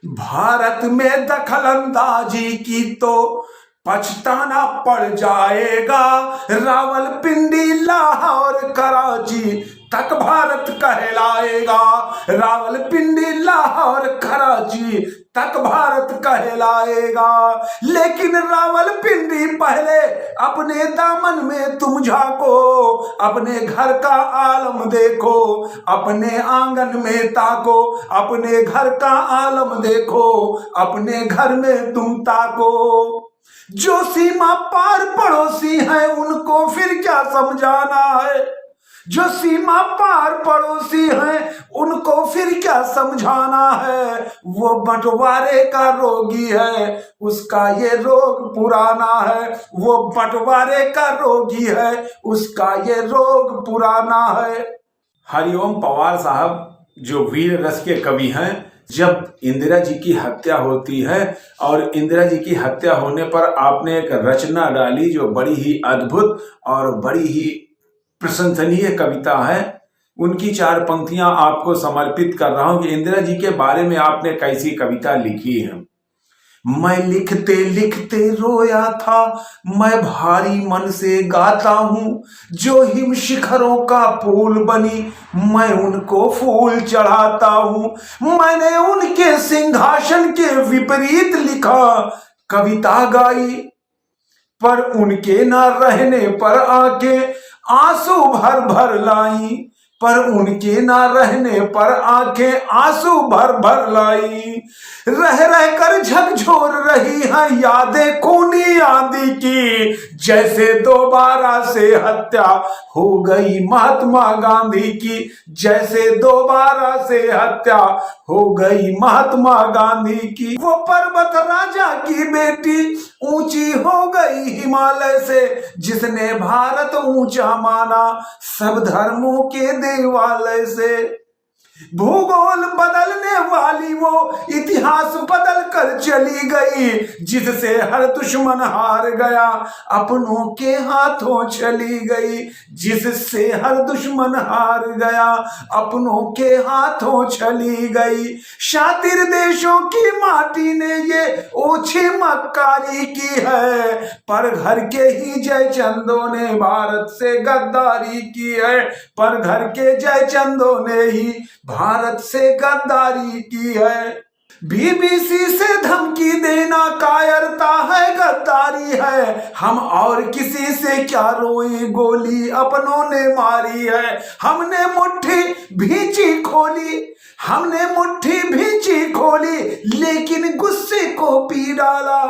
भारत में दखलंदाजी की तो पछताना पड़ जाएगा। रावलपिंडी लाहौर कराची तक भारत कहलाएगा। रावलपिंडी लाहौर कराची तक भारत कहलाएगा। लेकिन रावलपिंडी पहले अपने दामन में तुम झांको, अपने घर का आलम देखो, अपने आंगन में ताको, अपने घर का आलम देखो, अपने घर में तुम ताको। जो सीमा पार पड़ोसी है उनको फिर क्या समझाना है। जो सीमा पार पड़ोसी हैं उनको फिर क्या समझाना है। वो बंटवारे का रोगी है, उसका ये रोग पुराना है। वो बंटवारे का रोगी है, उसका ये रोग पुराना है। हरिओम पवार साहब जो वीर रस के कवि हैं, जब इंदिरा जी की हत्या होती है और इंदिरा जी की हत्या होने पर आपने एक रचना डाली जो बड़ी ही अद्भुत और बड़ी ही प्रशंसनीय कविता है, उनकी 4 पंक्तियां आपको समर्पित कर रहा हूं कि इंदिरा जी के बारे में आपने कैसी कविता लिखी है। मैं लिखते लिखते रोया था, मैं भारी मन से गाता हूँ। जो हिम शिखरों का पुल बनी, मैं उनको फूल चढ़ाता हूँ। मैंने उनके सिंहासन के विपरीत लिखा, कविता गाई, पर उनके न रहने पर आंखें आंसू भर भर लाई। पर उनके ना रहने पर आंखें आंसू भर भर लाई। रह रह कर झकझोर रही हैं यादें खूनी आंधी की, जैसे दोबारा से हत्या हो गई महात्मा गांधी की। जैसे दोबारा से हत्या हो गई महात्मा गांधी की। वो पर्वत राजा की बेटी ऊंची हो गई हिमालय से, जिसने भारत ऊंचा माना सब धर्मों के देवालय से। भूगोल बदलने वाली वो इतिहास बदल कर चली गई, जिससे हर दुश्मन हार गया अपनों के हाथों चली गई। जिससे हर दुश्मन हार गया अपनों के हाथों चली गई। शातिर देशों की माटी ने ये ओछी मक्कारी की है, पर घर के ही जयचंदों ने भारत से गद्दारी की है। पर घर के जयचंदों ने ही भारत से गद्दारी की है। बीबीसी से धमकी देना कायरता है, गद्दारी है। हम और किसी से क्या रोए, गोली अपनों ने मारी है। हमने मुट्ठी भींची खोली, हमने मुट्ठी भींची खोली, लेकिन गुस्से को पी डाला।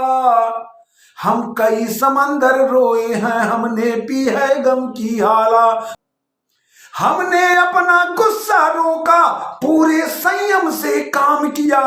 हम कई समंदर रोए हैं, हमने पी है गम की हाला। हमने अपना गुस्सा रोका, पूरे संयम से काम किया।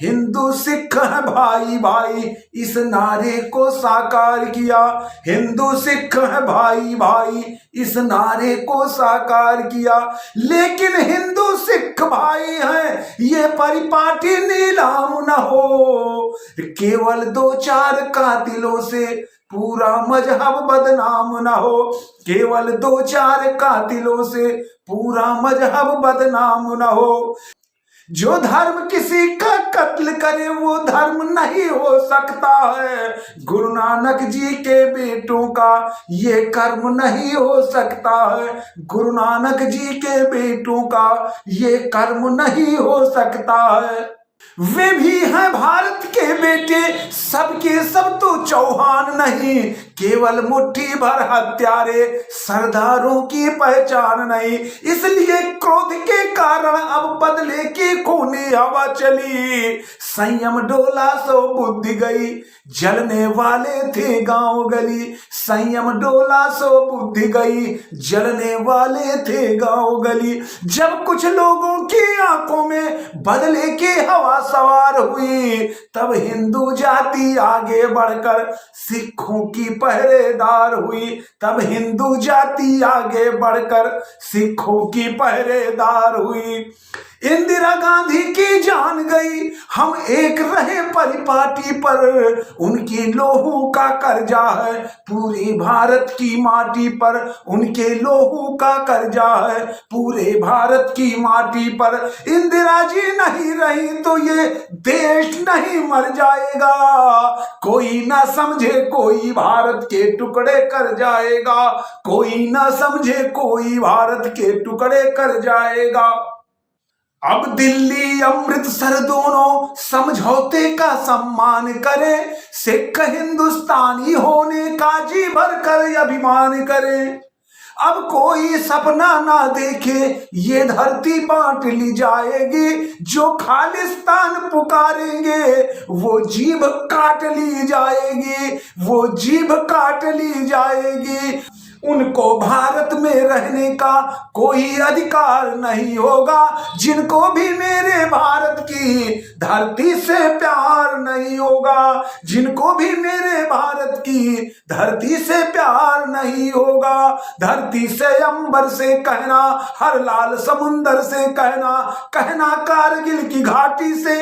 हिंदू सिख है भाई भाई, इस नारे को साकार किया। हिंदू सिख है भाई भाई, इस नारे को साकार किया। लेकिन हिंदू सिख भाई हैं, ये परिपाटी नीलाम न हो। केवल 2-4 कातिलों से पूरा मजहब बदनाम न हो। केवल 2-4 कातिलों से पूरा मजहब बदनाम न हो। जो धर्म किसी का कत्ल करे वो धर्म नहीं हो सकता है। गुरु नानक जी के बेटों का ये कर्म नहीं हो सकता है। गुरु नानक जी के बेटों का ये कर्म नहीं हो सकता है। वे भी हैं भारत के बेटे, सबके सब तो चौहान नहीं। केवल मुट्ठी भर हत्यारे, सरदारों की पहचान नहीं। इसलिए क्रोध के कारण अब बदले की खूनी हवा चली। संयम डोला सो बुद्धि गई, जलने वाले थे गांव गली। संयम डोला सो बुद्धि गई, जलने वाले थे गांव गली। जब कुछ लोगों की आंखों में बदले की हवा सवार हुई, तब हिंदू जाति आगे बढ़कर सिखों की पहरेदार हुई। तब हिंदू जाति आगे बढ़कर सिखों की पहरेदार हुई। इंदिरा गांधी की जान गई, हम एक रहे परिपाटी पर। उनके लोहू का कर्जा है पूरे भारत की माटी पर। उनके लोहू का कर्जा है पूरे भारत की माटी पर। इंदिरा जी नहीं रही तो ये देश नहीं मर जाएगा। कोई ना समझे कोई भारत के टुकड़े कर जाएगा। कोई ना समझे कोई भारत के टुकड़े कर जाएगा। अब दिल्ली अमृतसर दोनों समझौते का सम्मान करे, सिख हिंदुस्तानी होने का जी भर कर अभिमान करे। अब कोई सपना ना देखे ये धरती बांट ली जाएगी। जो खालिस्तान पुकारेंगे वो जीभ काट ली जाएगी। वो जीभ काट ली जाएगी। उनको भारत में रहने का कोई अधिकार नहीं होगा। जिनको भी मेरे भारत की धरती से प्यार नहीं होगा। जिनको भी मेरे भारत की धरती से प्यार नहीं होगा। धरती से अंबर से कहना, हर लाल समुंदर से कहना, कहना कारगिल की घाटी से,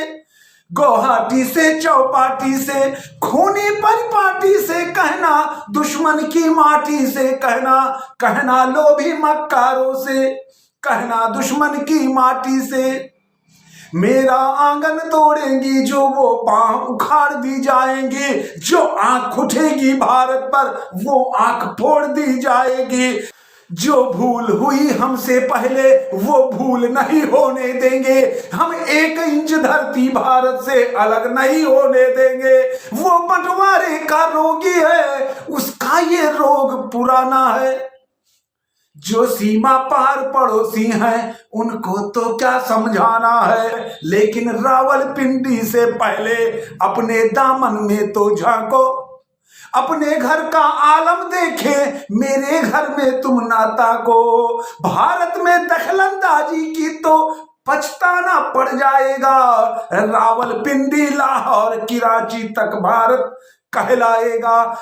गुवाहाटी से, चौपाटी से, खूनी परिपाटी से कहना, दुश्मन की माटी से कहना, कहना लोभी मक्कारों से, कहना दुश्मन की माटी से। मेरा आंगन तोड़ेंगी जो वो पांव उखाड़ दी जाएंगी। जो आंख उठेगी भारत पर वो आंख फोड़ दी जाएगी। जो भूल हुई हमसे पहले वो भूल नहीं होने देंगे। हम 1 इंच धरती भारत से अलग नहीं होने देंगे। वो बंटवारे का रोगी है, उसका ये रोग पुराना है। जो सीमा पार पड़ोसी हैं उनको तो क्या समझाना है। लेकिन रावलपिंडी से पहले अपने दामन में तो झांको। अपने घर का आलम देखे मेरे घर में तुम नाता को। भारत में दखलंदाजी की तो पछताना पड़ जाएगा। रावलपिंडी लाहौर कराची तक भारत कहलाएगा।